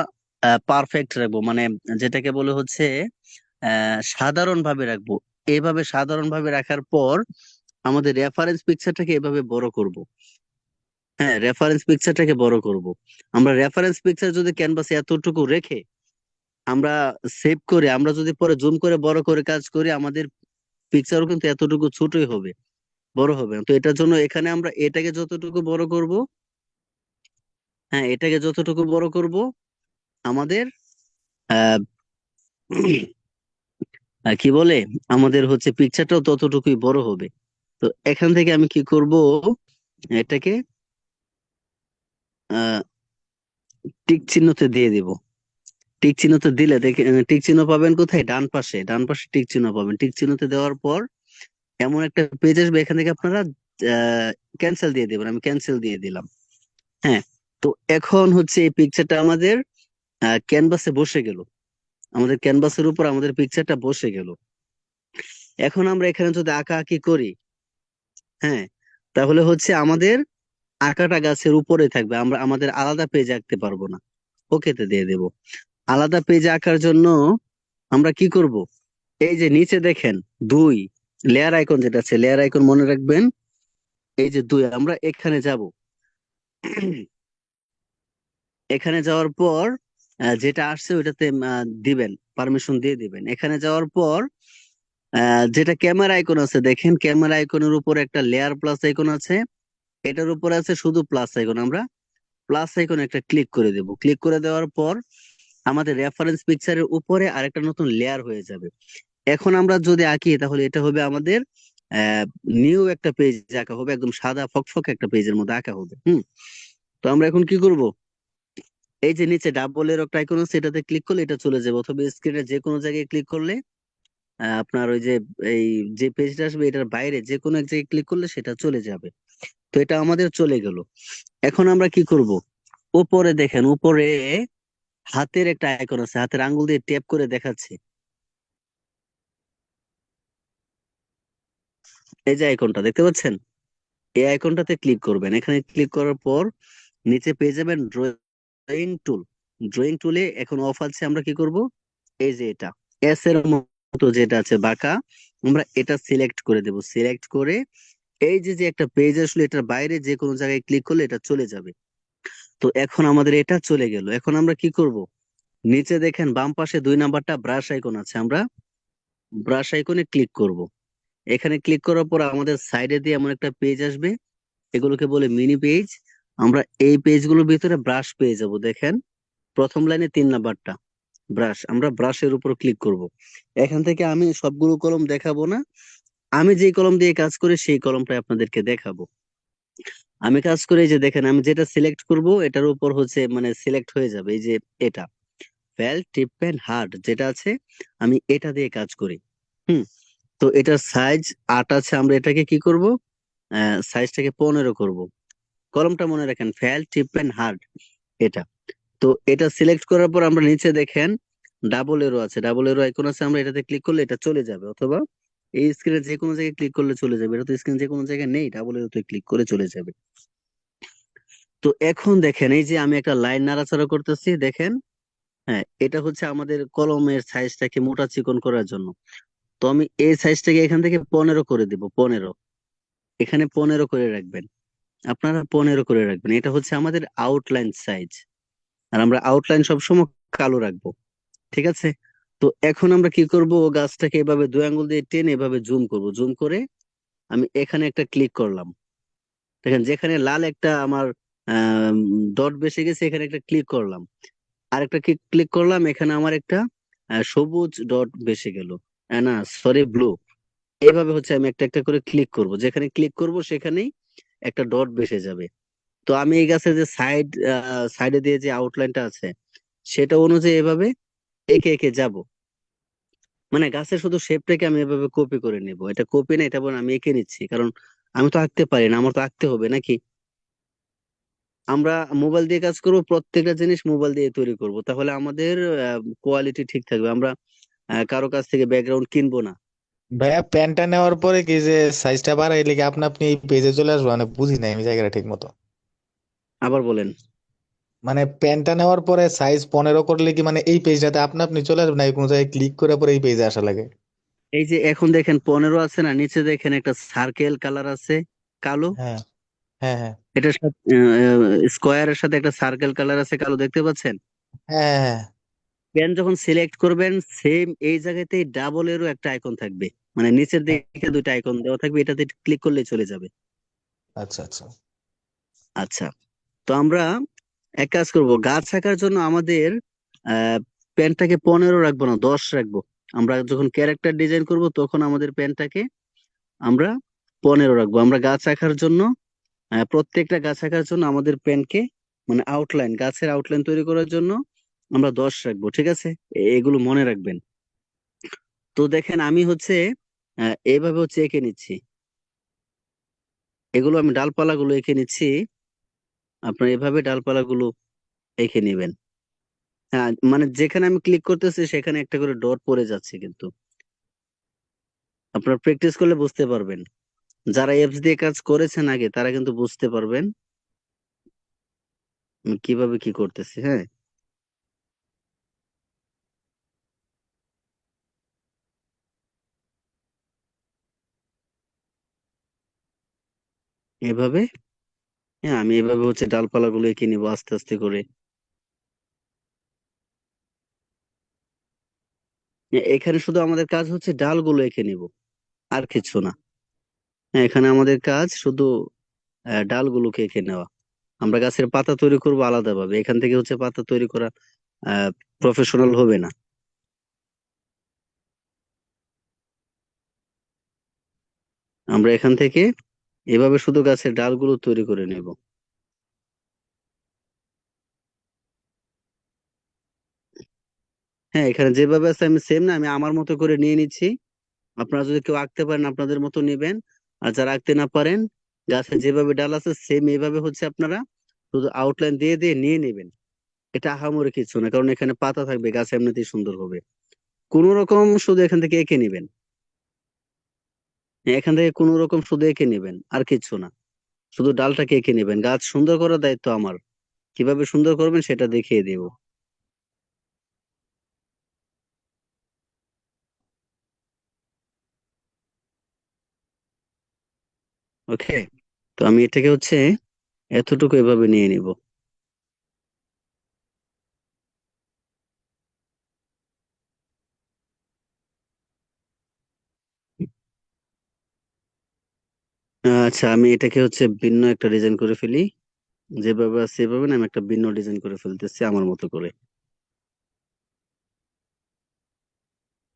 পারফেক্ট রাখবো, মানে যেটাকে বলে হচ্ছে সাধারণ ভাবে রাখবো। এইভাবে সাধারণ ভাবে রাখার পর আমাদের রেফারেন্স পিকচারটাকে এভাবে বড় করব। হ্যাঁ, রেফারেন্স পিকচারটাকে বড় করব। আমরা রেফারেন্স পিকচার যদি ক্যানভাসে এতটুকু রেখে আমরা সেভ করে, আমরা যদি পরে জুম করে বড় করে কাজ করি, আমাদের পিকচারও কিন্তু এতটুকু ছোটই হবে, বড় হবে না। তো এটার জন্য এখানে আমরা এটাকে যতটুকু বড় করব, হ্যাঁ এটাকে যতটুকু বড় করব, আমাদের আহ কি বলে, আমাদের হচ্ছে পিকচারটাও ততটুকুই বড় হবে। তো এখান থেকে আমি কি করব, এটাকে আহ টিক চিহ্নতে দিয়ে দিব। টিক চিহ্নতে দিলে দেখে, টিক চিহ্ন পাবেন কোথায়, ডান পাশে, ডান পাশে টিক চিহ্ন পাবেন। টিক চিহ্নতে দেওয়ার পর এমন একটা পেজ আসবে, এখান থেকে আপনারা ক্যান্সেল দিয়ে দেবেন। আমি ক্যান্সেল দিয়ে দিলাম। হ্যাঁ, তো এখন হচ্ছে এই পিকচারটা আমাদের ক্যানভাসে বসে গেল। আমাদের ক্যানভাসের উপর আমাদের পিকচারটা বসে গেল। এখন আমরা এখানে যদি আঁকা আঁকি করি, হ্যাঁ, তাহলে হচ্ছে আমাদের আঁকাটা গাছের উপরে থাকবে, আমরা আমাদের আলাদা পেজ আঁকতে পারবো না। ওকেতে দিয়ে দেব। আলাদা পেজ আঁকার জন্য আমরা কি করব, এই যে নিচে দেখেন দুই লেয়ার আইকন যেটা আছে, লেয়ার আইকন মনে রাখবেন, এই যে দুই, আমরা এখানে যাব। এখানে যাওয়ার পর যেটা আসছে ওইটাতে দিবেন, পারমিশন দিয়ে দিবেন। এখানে যাওয়ার পর যেটা ক্যামেরা আইকন আছে, দেখেন ক্যামেরা আইকনের উপর একটা লেয়ার প্লাস আইকন আছে, এটার উপরে আছে শুধু প্লাস আইকন। আমরা প্লাস আইকন একটা ক্লিক করে দেব। ক্লিক করে দেওয়ার পর আমাদের রেফারেন্স পিকচারের উপরে আরেকটা নতুন লেয়ার হয়ে যাবে। এখন আমরা যদি আঁকি তাহলে এটা হবে আমাদের নিউ একটা পেজ আঁকা হবে, একদম সাদা ফকফকে একটা পেজের মধ্যে আঁকা হবে। তো আমরা এখন কি করব, এই যে নিচে ডাবল এর একটা আইকন আছে, এটাতে ক্লিক করলে এটা চলে যাবে, অথবা স্ক্রিনের যে কোনো জায়গায় ক্লিক করলে আপনার ওই যে এই যে পেজটা আসবে এটার বাইরে যে কোনো এক জায়গায় ক্লিক করলে সেটা চলে যাবে। তো এটা আমাদের চলে গেল। এখন আমরা কি করব, উপরে দেখেন, উপরে হাতের একটা আইকন আছে, হাতের আঙ্গুল দিয়ে ট্যাপ করে দেখাচ্ছে, এই যে আইকনটা দেখতে পাচ্ছেন, এই আইকনটাতে ক্লিক করবেন। এখানে ক্লিক করার পর নিচে পেয়ে যাবেন ড্রয়িং টুল। ড্রয়িং টুলে এখন অফ আছে, আমরা কি করব, এই যে এটা এস এর মতো যেটা আছে বাঁকা, আমরা এটা সিলেক্ট করে দেব। সিলেক্ট করে এই যে যে একটা পেজ আসলে এটার বাইরে যে কোনো জায়গায় ক্লিক করলে এটা চলে যাবে। তো এখন আমাদের এটা চলে গেল। এখন আমরা কি করব, নিচে দেখেন বাম পাশে 2 নাম্বারটা ব্রাশ আইকন আছে, আমরা ব্রাশ আইকনে ক্লিক করব। এখানে ক্লিক করার পর আমাদের সাইডে দিয়ে এমন একটা পেজ আসবে, এগুলোকে বলে মিনি পেজ। আমরা এই পেজগুলোর ভিতরে ব্রাশ পেয়ে যাব। দেখেন প্রথম লাইনে 3 নাম্বারটা ব্রাশ, আমরা ব্রাশের উপর ক্লিক করব। এখান থেকে আমি সবগুলো কলম দেখাবো না, আমি যেই কলম দিয়ে কাজ করি সেই কলমটাই আপনাদেরকে দেখাবো। আমি কাজ করে এই যে দেখেন, আমি যেটা সিলেক্ট করব এটার উপর হচ্ছে মানে সিলেক্ট হয়ে যাবে, এই যে এটা ফেল টিপ পেন হার্ড যেটা আছে, আমি এটা দিয়ে কাজ করি। হুম, তো এটার সাইজ 8 আছে, আমরা এটাকে কি করব, সাইজটাকে 15 করব। কলমটা মনে রাখেন, ফেল টিপ পেন হার্ড এটা। তো এটা সিলেক্ট করার পর আমরা নিচে দেখেন ডাবল এরো আছে, ডাবল এরো আইকন আছে, আমরা এটাতে ক্লিক করলে এটা চলে যাবে, অথবা এই স্ক্রিনে যে কোনো জায়গায় ক্লিক করলে চলে যাবে। এটা তো স্ক্রিন যে কোনো জায়গায় নেই, ডাবল এরোতে ক্লিক করে চলে যাবে। তো এখন দেখেন, এই যে আমি একটা লাইন নাড়াচাড়া করতেছি, দেখেন। হ্যাঁ, এটা হচ্ছে আমাদের কলমের সাইজটাকে মোটা চিকন করার জন্য। তো আমি এই সাইজটাকে এখান থেকে 15 করে দিব, 15। এখানে 15 করে রাখবেন, আপনারা 15 করে রাখবেন। এটা হচ্ছে আমাদের আউটলাইন সাইজ। আর আমরা আউটলাইন সবসময় কালো রাখবো, ঠিক আছে? তো এখন আমরা কি করব, গাছটাকে এভাবে 2 আঙ্গুল দিয়ে টেনে এভাবে জুম করব। জুম করে আমি এখানে একটা ক্লিক করলাম। দেখেন, যেখানে লাল একটা আমার ডট বেসে গেছে, এখানে একটা ক্লিক করলাম। আরেকটা ক্লিক করলাম, এখানে আমার একটা সবুজ ডট বেসে গেল। না, সরি, ব্লু। এইভাবে হচ্ছে আমি একটা একটা করে ক্লিক করব, যেখানে ক্লিক করব সেখানেই একটা ডট বেসে যাবে। তো আমি এই গাছের যে সাইডে দিয়ে যে আউটলাইনটা আছে, সেটা অনুযায়ী এভাবে এঁকে এঁকে যাব। মানে গাছের শুধু শেপটাকে আমি এভাবে কপি করে নেব। এটা কপি না, এটা বলে আমি এঁকে নিচ্ছি, কারণ আমি তো আঁকতে পারি না, আমার তো আঁকতে হবে নাকি। আমরা মোবাইল দিয়ে কাজ করব, প্রত্যেকটা জিনিস মোবাইল দিয়ে তৈরি করব, তাহলে আমাদের কোয়ালিটি ঠিক থাকবে। আমরা কারো কাছ থেকে ব্যাকগ্রাউন্ড কিনবো না। ভাইয়া প্যান্টটা নেওয়ার পরে কি যে সাইজটা বাড়াইলে কি আপনি আপনি এই পেজে চলে আসবো? মানে বুঝি নাই আমি জায়গাটা ঠিক মতো। আবার বলেন। মানে প্যান্টটা নেওয়ার পরে সাইজ 15 করলে কি মানে এই পেজটাতে আপনি আপনি চলে আসবে, না কোনো জায়গায় ক্লিক করে পরে এই পেজে আসা লাগে? এই যে এখন দেখেন 15 আছে না, নিচে দেখেন একটা সার্কেল কালার আছে, কালো। হ্যাঁ, হ্যাঁ, হ্যাঁ, এটার সাথে স্কোয়ারের সাথে একটা সার্কেল কালার আছে, কালো, দেখতে পাচ্ছেন? হ্যাঁ, হ্যাঁ। পেন যখন সিলেক্ট করবেন, সেম এই জায়গাতেই ডাবল এরও একটা আইকন থাকবে। মানে নিচের হ্যাঁ। দিকে দুইটা আইকন দেওয়া থাকবে, এটাতে ক্লিক করলেই চলে যাবে। আচ্ছা, আচ্ছা। আচ্ছা, তো আমরা এক কাজ করব, গাছ আঁকার জন্য আমাদের আহ পেনটাকে 15 রাখবো না, 10 রাখবো। আমরা যখন ক্যারেক্টার ডিজাইন করব, তখন আমাদের পেনটাকে আমরা 15 রাখবো। আমরা গাছ আঁকার জন্য প্রত্যেকটা গাছ আঁকার জন্য আমাদের পেনকে, মানে আউটলাইন, গাছের আউটলাইন তৈরি করার জন্য আমরা 10 রাখবো, ঠিক আছে? এগুলো মনে রাখবেন। তো দেখেন, আমি হচ্ছে এইভাবে হচ্ছে এঁকে নিচ্ছি। এগুলো আমি ডালপালাগুলো এঁকে নিচ্ছি। আপনার এভাবে ডালপালাগুলো এঁকে নেবেন। হ্যাঁ, মানে যেখানে আমি ক্লিক করতেছি সেখানে একটা করে ডট পড়ে যাচ্ছে, কিন্তু আপনার প্র্যাকটিস করলে বুঝতে পারবেন। যারা অ্যাপস দিয়ে কাজ করেছেন আগে, তারা কিন্তু বুঝতে পারবেন আমি কিভাবে কি করতেছি। হ্যাঁ, এভাবে। হ্যাঁ, আমি এভাবে হচ্ছে ডালপালাগুলো এঁকে নিবো আস্তে আস্তে করে। এখানে শুধু আমাদের কাজ হচ্ছে ডালগুলো এঁকে নিব, আর কিছু না। হ্যাঁ, এখানে আমাদের কাজ শুধু ডালগুলোকে এঁকে নেওয়া। আমরা গাছের পাতা তৈরি করবো আলাদাভাবে, এখান থেকে হচ্ছে পাতা তৈরি করা প্রফেশনাল হবে না। আমরা এখান থেকে এভাবে শুধু গাছের ডালগুলো তৈরি করে নেব। হ্যাঁ, এখানে যেভাবে আছে আমি সেম না, আমি আমার মতো করে নিয়ে নিচ্ছি। আপনারা যদি কেউ আঁকতে পারেন, আপনাদের মতো নেবেন। আর যারা আঁকতে না পারেন, গাছে যেভাবে ডাল আছে সেম এইভাবে হচ্ছে আপনারা শুধু আউটলাইন দিয়ে দিয়ে নিয়ে নেবেন। এটা আহামরি কিছু না, কারণ এখানে পাতা থাকবে, গাছ এমনিতেই সুন্দর হবে। কোন রকম শুধু এখান থেকে এঁকে নেবেন। হ্যাঁ, এখান থেকে কোন রকম শুধু এঁকে নেবেন, আর কিছু না। শুধু ডালটাকে এঁকে নেবেন। গাছ সুন্দর করার দায়িত্ব আমার। কিভাবে সুন্দর করবেন সেটা দেখিয়ে দেব। ওকে, তো আমি এটাকে হচ্ছে এতটুকু এভাবে নিয়ে নিব। আচ্ছা, আমি এটাকে হচ্ছে ভিন্ন একটা ডিজাইন করে ফেলি। যেভাবে আছে সেভাবে না, আমি একটা ভিন্ন ডিজাইন করে ফেলতেছি আমার মতো করে।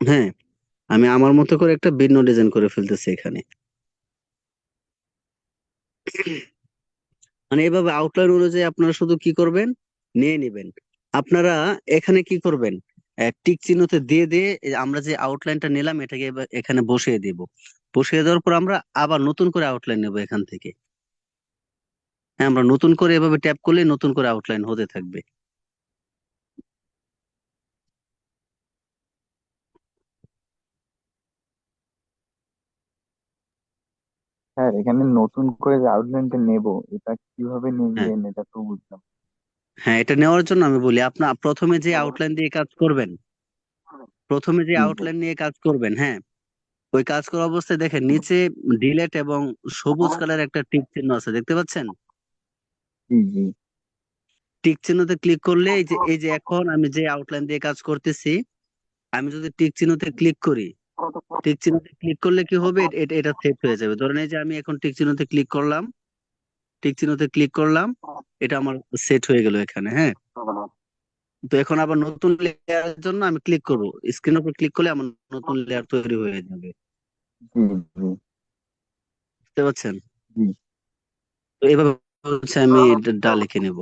হ্যাঁ, আমি আমার মতো করে একটা ভিন্ন ডিজাইন করে ফেলতেছি এখানে। মানে এভাবে আউটলাইন অনুযায়ী আপনারা শুধু কি করবেন, নিয়ে নেবেন। আপনারা এখানে কি করবেন, টিক চিহ্নতে দিয়ে দিয়ে আমরা যে আউটলাইনটা নিলাম এটাকে এবার এখানে বসিয়ে দিব। বসিয়ে দেওয়ার পর আমরা আবার নতুন করে আউটলাইন নেব এখান থেকে। হ্যাঁ, আমরা নতুন করে এভাবে ট্যাপ করলে নতুন করে আউটলাইন হতে থাকবে। স্যার এখানে নতুন করে যে আউটলাইনটা নেব, এটা কিভাবে হ্যাঁ, নিবেন এটা তো বুঝলাম। হ্যাঁ, এটা নেওয়ার জন্য আমি বলি আপনার প্রথমে যে আউটলাইন দিয়ে কাজ করবেন, প্রথমে যে জি জি আউটলাইন নিয়ে কাজ করবেন, হ্যাঁ, ওই কাজ করা অবস্থায় দেখেন নিচে ডিলেট এবং সবুজ কালার একটা টিক চিহ্ন আছে, দেখতে পাচ্ছেন? জি জি টিক চিহ্নতে ক্লিক করলে এই যে এখন আমি যে আউটলাইন দিয়ে কাজ করতেছি, আমি যদি টিক চিহ্নতে ক্লিক করি, টিক চিহ্নতে ক্লিক করলে কি হবে, এটা সেট হয়ে যাবে। ধরেন এই যে আমি এখন টিক চিহ্নতে ক্লিক করলাম, টিক চিহ্নতে ক্লিক করলাম, এটা আমার সেট হয়ে গেল এখানে, হ্যাঁ। তো এখন আবার নতুন লেয়ারের জন্য আমি ক্লিক করব, স্ক্রিনের উপর ক্লিক করলে আমার নতুন লেয়ার তৈরি হয়ে যাবে, জি জি বুঝতে পারছেন? জি তো এভাবে হচ্ছে আমি ডা লিখে নেব।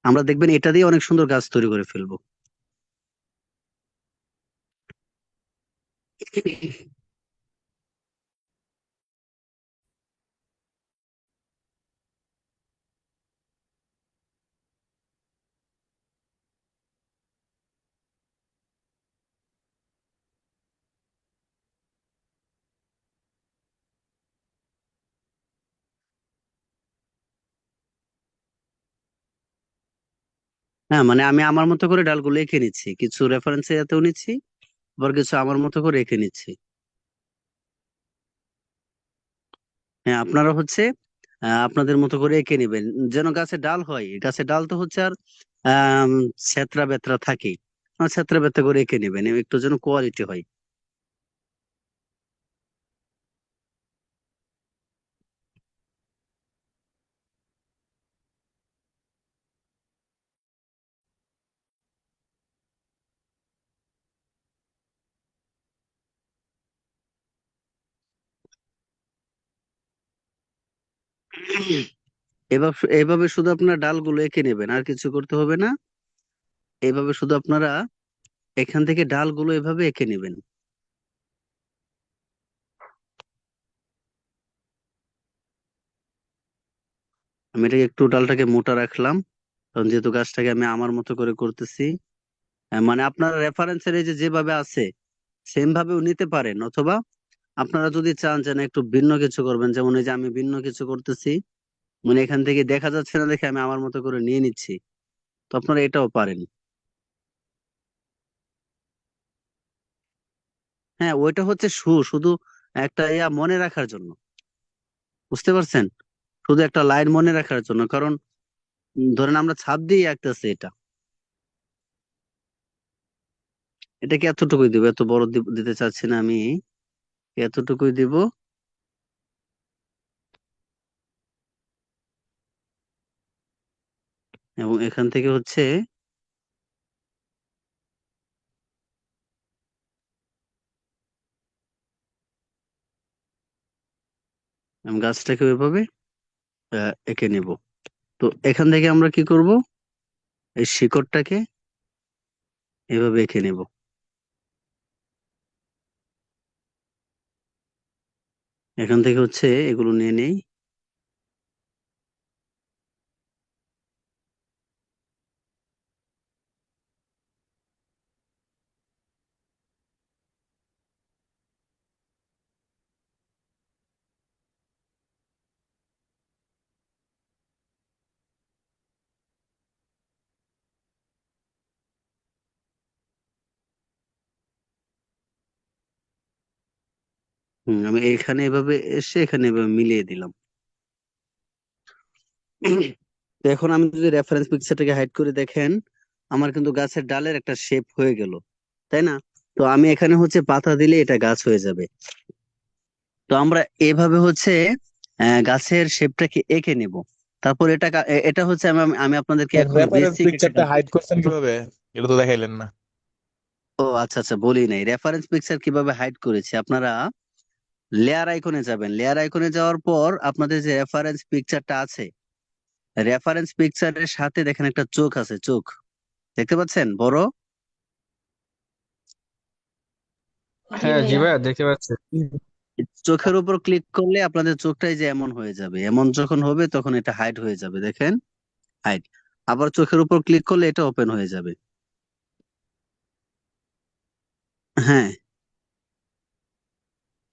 আমরা দেখবেন এটা দিয়ে অনেক সুন্দর গাছ তৈরি করে ফেলবো। হ্যাঁ, মানে আমি আমার মতো করে ডালগুলো এঁকে নিচ্ছি, কিছু রেফারেন্স এতেও নিচ্ছি, আবার কিছু আমার মতো করে এঁকে নিচ্ছি। হ্যাঁ, আপনারা হচ্ছে আপনাদের মতো করে এঁকে নেবেন, যেন গাছে ডাল হয়। গাছের ডাল তো হচ্ছে আর আহ ছেত্রা বেত্রা থাকেই, ছেত্রা বেত্রা করে এঁকে নেবেন, একটু যেন কোয়ালিটি হয়। এভাবে শুধু আপনার ডালগুলো এঁকে নেবেন, আর কিছু করতে হবে না। এইভাবে শুধু আপনারা এখান থেকে ডালগুলো এভাবে এঁকে নেবেন। আমি এটাকে একটু ডালটাকে মোটা রাখলাম, কারণ যেহেতু গাছটাকে আমি আমার মতো করে করতেছি। মানে আপনার রেফারেন্সের এই যে যেভাবে আছে সেম ভাবেও নিতে পারেন, অথবা আপনারা যদি চান যে না একটু ভিন্ন কিছু করবেন, যেমন এই যে আমি ভিন্ন কিছু করতেছি, মানে এখান থেকে দেখা যাচ্ছে না দেখে আমি আমার মতো করে নিয়ে নিচ্ছি, তো আপনারা এটাও পারেন। হ্যাঁ, ওইটা হচ্ছে শুধু একটা মনে রাখার জন্য, বুঝতে পারছেন? শুধু একটা লাইন মনে রাখার জন্য, কারণ ধরেন আমরা ছাপ দিয়ে আঁকতেছি এটা, এটাকে এতটুকুই দিব, এত বড় দিতে চাচ্ছি না আমি, এতটুকুই দিব। এবং এখান থেকে হচ্ছে আমি গাছটাকে ওইভাবে এঁকে নেব। তো এখান থেকে আমরা কি করব, এই শিকড়টাকে এভাবে এঁকে নেব। এখান থেকে হচ্ছে এগুলো নিয়ে নেই। আমি এখানে এভাবে এসে এখানে এভাবে মিলিয়ে দিলাম। তো এখন আমি যদি রেফারেন্স পিকচারটাকে হাইড করে দেখেন, আমার কিন্তু গাছের ডালের একটা শেপ হয়ে গেল, তাই না? তো আমি এখানে হচ্ছে পাতা দিলে এটা গাছ হয়ে যাবে। তো আমরা এভাবে হচ্ছে গাছের শেপটাকে এঁকে নেব। তারপর এটা হচ্ছে আমি আমি আপনাদেরকে এখন রেফারেন্স বেসিক একটা পিকচারটা ডাল। হাইড করছেন কিভাবে? এটা তো দেখাইলেন না। ও আচ্ছা আচ্ছা, বলি নাই রেফারেন্স পিকচার কিভাবে হাইড করেছি। আপনারা লেয়ার আইকনে যাবেন, লেয়ার আইকনে যাওয়ার পর আপনাদের যে রেফারেন্স পিকচারটা আছে, রেফারেন্স পিকচারের সাথে দেখেন একটা চোখ আছে, চোখ দেখতে পাচ্ছেন বড়? জি হ্যাঁ জি ভাইয়া। ভাইয়া দেখতে পাচ্ছি। চোখের উপর ক্লিক করলে আপনাদের চোখটাই যে এমন হয়ে যাবে, এমন যখন হবে তখন এটা হাইড হয়ে যাবে, দেখেন হাইড। আবার চোখের উপর ক্লিক করলে এটা ওপেন হয়ে যাবে। হ্যাঁ,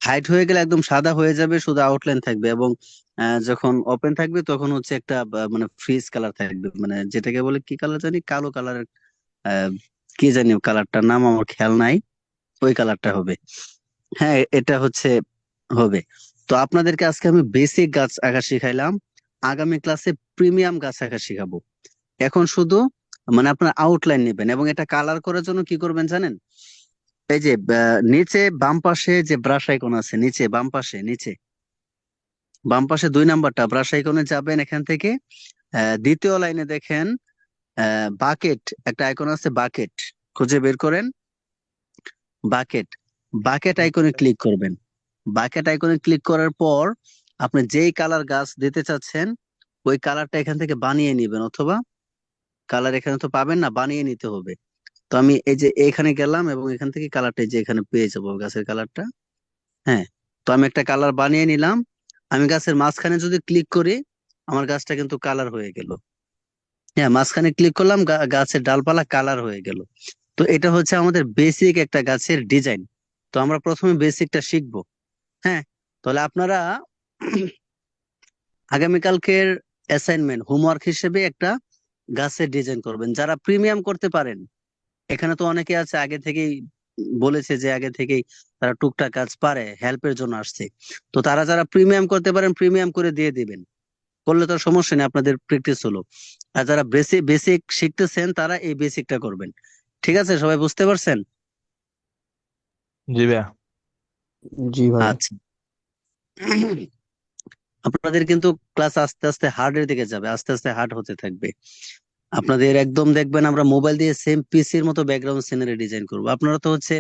হাইড হয়ে গেলে একদম সাদা হয়ে যাবে, শুধু আউটলাইন থাকবে, এবং যখন ওপেন থাকবে তখন হচ্ছে একটা মানে ফ্রিজ কালার থাকবে, মানে যেটাকে বলে কি কালার জানি, কালো কালারের, কি জানি কালারটার নাম আমার খেয়াল নাই, ওই কালারটা হবে। হ্যাঁ, এটা হচ্ছে হবে। তো আপনাদেরকে আজকে আমি বেসিক গাছ আঁকা শিখাইলাম, আগামী ক্লাসে প্রিমিয়াম গাছ আঁকা শিখাবো। এখন শুধু মানে আপনার আউটলাইন নেবেন, এবং এটা কালার করার জন্য কি করবেন জানেন, এই যে নিচে বাম পাশে যে ব্রাশ আইকন আছে, নিচে বাম পাশে, নিচে বাম পাশে 2 নাম্বারটা ব্রাশ আইকনে যাবেন, এখান থেকে দ্বিতীয় লাইনে দেখেন বাকেট একটা আইকন আছে, বাকেট খুঁজে বের করেন, বাকেট, বাকেট আইকনে ক্লিক করবেন। বাকেট আইকনে ক্লিক করার পর আপনি যেই কালার গাছ দিতে চাচ্ছেন ওই কালারটা এখান থেকে বানিয়ে নিবেন, অথবা কালার এখানে তো পাবেন না, বানিয়ে নিতে হবে। তো আমি এই যে এখানে গেলাম এবং এখান থেকে কালারটা যে এখানে পেয়ে যাবো গাছের কালারটা। হ্যাঁ, তো আমি একটা কালার বানিয়ে নিলাম। আমি গাছের মাঝখানে যদি ক্লিক করি আমার গাছটা কিন্তু কালার হয়ে গেল। হ্যাঁ, মাঝখানে ক্লিক করলাম, গাছের ডালপালা কালার হয়ে গেল। তো এটা হচ্ছে আমাদের বেসিক একটা গাছের ডিজাইন। তো আমরা প্রথমে বেসিকটা শিখবো। হ্যাঁ, তাহলে আপনারা আগামীকালকের অ্যাসাইনমেন্ট হোমওয়ার্ক হিসেবে একটা গাছের ডিজাইন করবেন। যারা প্রিমিয়াম করতে পারেন, এখানে তো অনেকে আছে আগে থেকেই বলেছে যে আগে থেকেই তারা টুকটাক কাজ পারে, হেল্পের জন্য আসছে। তো তারা যারা প্রিমিয়াম করতে পারেন প্রিমিয়াম করে দিয়ে দিবেন, করলে তো সমস্যা নেই, আপনাদের প্র্যাকটিস হলো। আর যারা বেসিক বেসিক শিখতেছেন তারা এই বেসিকটা করবেন। ঠিক আছে, সবাই বুঝতে পারছেন? জি ভাইয়া। জি ভাই। আচ্ছা, আপনাদের কিন্তু ক্লাস আস্তে আস্তে হার্ডের দিকে যাবে, আস্তে আস্তে হার্ড হতে থাকবে। আপনাদের একদম দেখবেন আমরা মোবাইল দিয়ে সেম পিসির মতো ব্যাকগ্রাউন্ড সিনারি ডিজাইন করবো। আপনারা তো হচ্ছে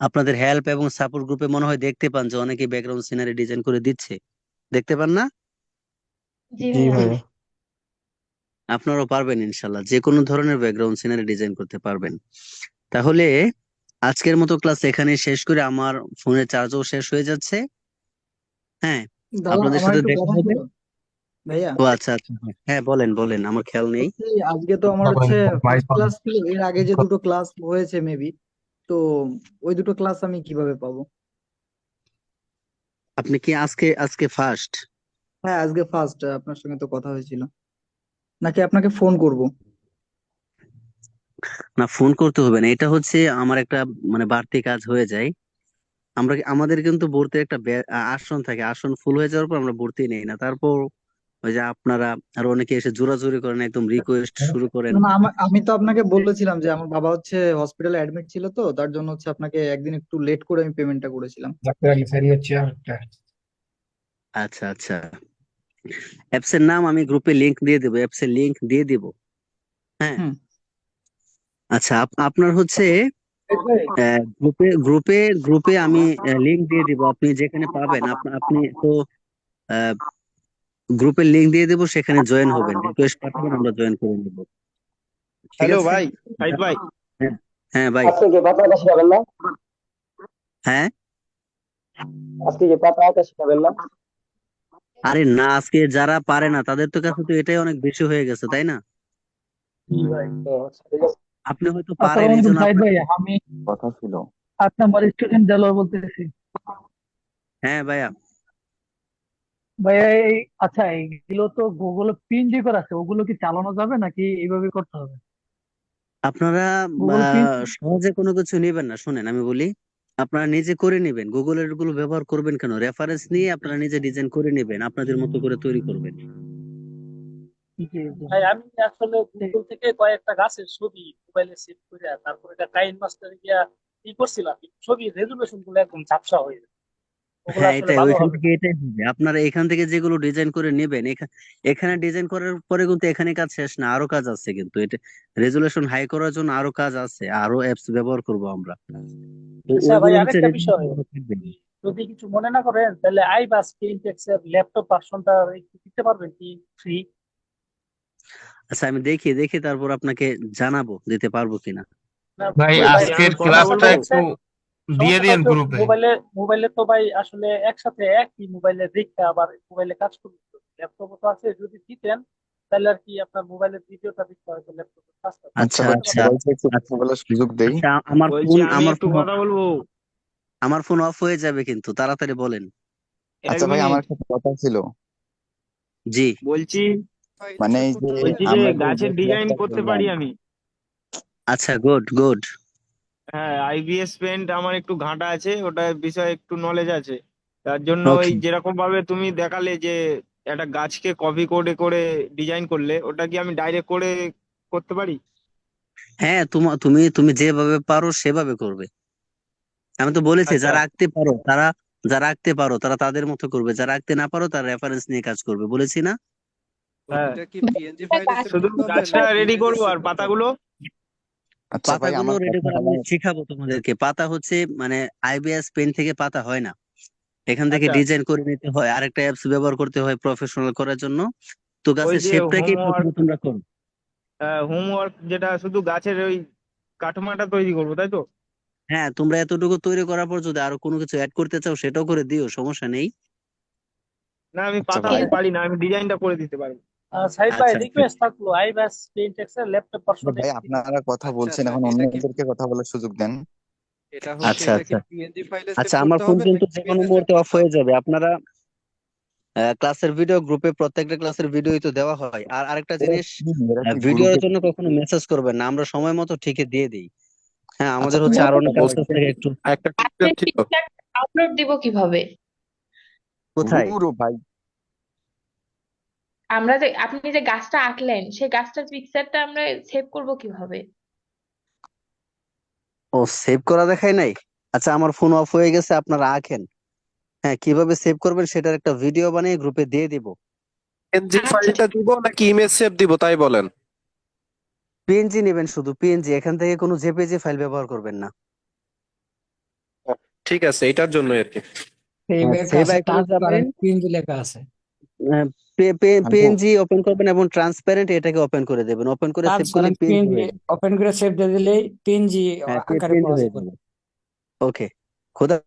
আপনাদের হেল্প এবং সাপোর্ট গ্রুপে মনে হয় দেখতে পান যে অনেকে ব্যাকগ্রাউন্ড সিনারি ডিজাইন করে দিচ্ছে, দেখতে পান না? জি জি ভাইয়া। ভাইয়া। আপনারাও পারবেন ইনশাল্লাহ, যে কোনো ধরনের ব্যাকগ্রাউন্ড সিনারি ডিজাইন করতে পারবেন। তাহলে আজকের মতো ক্লাস এখানে শেষ করে, আমার ফোনের চার্জও শেষ হয়ে যাচ্ছে। হ্যাঁ, দাদা আপনাদের আমার সাথে একটু দেখা কথা হবে। ছিল ভাইয়া। ও আচ্ছা আচ্ছা, হ্যাঁ বলেন বলেন, আমার খেয়াল নেই। বলছি, আজকে তো আমার হচ্ছে ফার্স্ট ক্লাস ছিল, এর আগে যে দুটো ক্লাস হয়েছে মেবি, তো ওই দুটো ক্লাস আমি কিভাবে পাবো? আপনি কি আজকে আজকে ফার্স্ট? হ্যাঁ আজকে ফার্স্ট, আপনার সঙ্গে তো কথা হয়েছিল, নাকি আপনাকে ফোন করব? না, ফোন করতে হবে না, এটা হচ্ছে আমার একটা মানে বাড়তি কাজ হয়ে যায়। আমাদের কিন্তু ভর্তির একটা আসন থাকে, আসন ফুল হয়ে যাওয়ার পর আমরা ভর্তি নেই না। তারপর ওই যে আপনারা আর অনেকে এসে জোরাজুরি করেন, একদম রিকোয়েস্ট শুরু করেন। না না, আমি তো আপনাকে বলেছিলাম যে আমার বাবা হচ্ছে হসপিটালে অ্যাডমিট ছিল, তো তার জন্য হচ্ছে আপনাকে একদিন একটু লেট করে আমি পেমেন্টটা করেছিলাম। ডাক্তার আলী স্যারের চেয়ারটা। আচ্ছা আচ্ছা, অ্যাপস এর নাম আমি গ্রুপে লিংক দিয়ে দেবো, অ্যাপস এর লিংক দিয়ে দিব। হ্যাঁ, হুম। আচ্ছা, আপনার হচ্ছে গ্রুপে গ্রুপে গ্রুপে আমি লিংক দিয়ে দিব, আপনি যেখানে পাবেন আপনি তো গ্রুপের লিংক দিয়ে দেবো, সেখানে জয়েন হবেন, রিকোয়েস্ট পাঠাবেন, আমরা জয়েন করে নিব। ঠিক হ্যালো আছে? ভাই, সাইদ ভাই। হ্যাঁ, হ্যাঁ ভাই। আজকে কি পাতা আঁকা শিখাবেন না? হ্যাঁ, আজকে কি পাতা আঁকা শিখাবেন না? আরে না, আজকে যারা পারে না তাদের তো কাছে তো এটাই অনেক বেশি হয়ে গেছে, তাই না? ও আচ্ছা, ঠিক আছে। আপনি হয়তো পারেন, আসসালামু এই আলাইকুম জন্য সাইদ আপনার। ভাই, আমি কথা ছিল। 8 নম্বর স্টুডেন্ট দেলোয়ার বলতেছি। হ্যাঁ ভাইয়া, ভাইয়া এই আচ্ছা, এইগুলো তো গুগলে পিন যে করা আছে, ওগুলো কি চালানো যাবে নাকি এইভাবে করতে হবে? আপনারা গুগল পিন। সহজে কোনো কিছু নেবেন না, শুনেন আমি বলি, আপনারা নিজে করে নেবেন, গুগলের গুলো ব্যবহার করবেন কেন? রেফারেন্স নিয়ে আপনারা নিজে ডিজাইন করে নেবেন, আপনাদের মতো করে তৈরি করবেন। জি জি। ভাই আমি আসলে গুগল থেকে কয়েকটা গাছের ছবি মোবাইলে সেভ করে তারপর এটা কাইন মাস্টারে গিয়া ই করছিলাম, ছবি রেজুলেশন গুলো একদম ঝাপসা হয়ে যায়, ওগুলো হ্যাঁ, আসলে এটাই, ভালো ওইখান হবে থেকে এটাই হবে। আপনারা এখান থেকে যেগুলো ডিজাইন করে নেবেন, এখানে ডিজাইন করার পরে কিন্তু এখানে কাজ শেষ না, আরো কাজ আছে কিন্তু। এটা রেজুলেশন হাই করার জন্য আরো কাজ আছে, আরো অ্যাপস ব্যবহার করব আমরা। তো আচ্ছা ভাই, ওইগুলো হচ্ছে আরেকটা বিষয়, রেজুলেশন থাকবে। যদি কিছু মনে না করেন তাহলে আইবাস ইনটেক্স এর ল্যাপটপ ভার্সনটা একটু দিতে পারবেন কি ফ্রি? আচ্ছা, আমি দেখি দেখি তারপর আপনাকে জানাবো দিতে পারবো কিনা। না ভাই ওই ভাই আজকের আমি কথা ক্লাসটা বলবো একটু সমস্যাটা দিয়েন হচ্ছে গ্রুপে। মোবাইলে তো ভাই আসলে একসাথে একই মোবাইলে দেখতে আবার মোবাইলে কাজ করতে ল্যাপটপ তো আছে, যদি দিতেন তাহলে আর কি আপনার মোবাইলের ভিডিওটা দেখতে হয়তো ল্যাপটপে কাজটা আচ্ছা আচ্ছা ভাই, আচ্ছা সবাইকে একটু আচ্ছা কথা বলার সুযোগ দেই। আচ্ছা বলছি আমি একটু কথা বলবো। আমার ফোন অফ হয়ে যাবে কিন্তু তাড়াতাড়ি বলেন। এক আচ্ছা ভাই, আমার মিনিট একটা কথা ছিল। জি বলছি মানে এই যে বলছি যে আমরা যে গাছের ডিজাইন ক্লাসটা করতে করলাম, পারি আমি। আচ্ছা গুড গুড। হ্যাঁ, আইবিএস পেন্ট আমার একটু ঘাঁটা আছে, ওটা বিষয়ে একটু নলেজ আছে। তার জন্য ওই ওকে যেরকম ভাবে তুমি দেখালে যে একটা গাছকে কপি করে করে ডিজাইন করলে, ওটা কি আমি ডাইরেক্ট করে করতে পারি? হ্যাঁ তুমি তুমি যেভাবে পারো সেভাবে করবে। আমি তো বলেছি আচ্ছা। যারা আঁকতে পারো তারা তাদের মতো করবে, যারা আঁকতে না পারো তারা রেফারেন্স নিয়ে কাজ করবে, বলেছি না? হ্যাঁ, একটা গাছ শুধু গাছটা রেডি করবো আর পাতাগুলো। আচ্ছা ভাই পাতাগুলো আমার রেডি করে কথা আমি শিখাবো তোমাদেরকে। পাতা হচ্ছে মানে আইবিএস পেন থেকে পাতা হয় না, এখান থেকে আচ্ছা, ডিজাইন করে নিতে হয়, আরেকটা অ্যাপস ব্যবহার করতে হয় প্রফেশনাল করার জন্য। তো ওই গাছের যে শেপটাকেই হোমওয়ার্ক, প্রথমে তোমরা করো। হোমওয়ার্ক যেটা শুধু গাছের ওই কাঠামোটা তৈরি করবো, তাই তো? হ্যাঁ তোমরা এতটুকু তৈরি করার পর যদি আরো কোনো কিছু অ্যাড করতে চাও সেটাও করে দিও, সমস্যা নেই। না, আমি আচ্ছা পাতা ভাই, পারি না, আমি ডিজাইনটা করে দিতে পারবো। সাইড বাই আচ্ছা রিকোয়েস্ট থাকলো আইব্যাস পেইন্ট এক্সেল ল্যাপটপ ভার্সন ভাই আপনারা কথা বলছেন, এখন অন্যদেরকে কথা বলার সুযোগ দেন। আচ্ছা আচ্ছা আচ্ছা আমার ফোন কিন্তু যে কোনো মুহূর্তে অফ হয়ে যাবে। আপনারা ক্লাসের ভিডিও গ্রুপে প্রত্যেকটা ক্লাসের ভিডিওই তো দেওয়া হয়। আর আরেকটা জিনিস, এরা কি ভিডিওর গ্রুপে? জন্য কখনো মেসেজ করবেন না, আমরা সময় মতো ঠিকই দিয়ে দিই। হ্যাঁ আচ্ছা আমাদের ভাই, হচ্ছে আর আরো অনেক কথা কাজ বলছেন। থেকে একটু গাছের পিকচার আপলোড দিব কিভাবে? কোথায়? ধুরো ভাই, আপনি যে গাছটা আঁকলেন সেই গাছটার পিকচারটা আমরা সেভ করব কিভাবে? ও সেভ করা দেখায় নাই? আচ্ছা আমার ফোন অফ হয়ে গেছে, আপনারা আঁকেন। হ্যাঁ কিভাবে সেভ করবেন সেটার একটা ভিডিও বানিয়ে গ্রুপে দিয়ে দিব। এনজি আচ্ছা ফাইলটা দিব নাকি ইমেজ সেভ দিব তাই বলেন। পিএনজি নেবেন, শুধু পিএনজি, এখান থেকে কোনো জেপিজি ফাইল ব্যবহার করবেন না। ঠিক আছে, এটার জন্য আর কি। সেভ একটা সেভ আছে, আইকনে যাবেন, ট্রান্সপারেন্ট পিএনজি লেখা আছে। আপু পিএনজি ওপেন করবেন এবং ট্রান্সপারেন্ট এটাকে ওপেন করে দেবেন, ওপেন করে সেভ করলে ট্রান্সপারেন্ট পিএনজি পিএনজি হয়ে যাবে। ওপেন করে সেভ দিয়ে দিলেই পিএনজি হ্যাঁ আকারে পিএনজি পাওয়া হয়ে যাবে। যাবে। ওকে, খোদা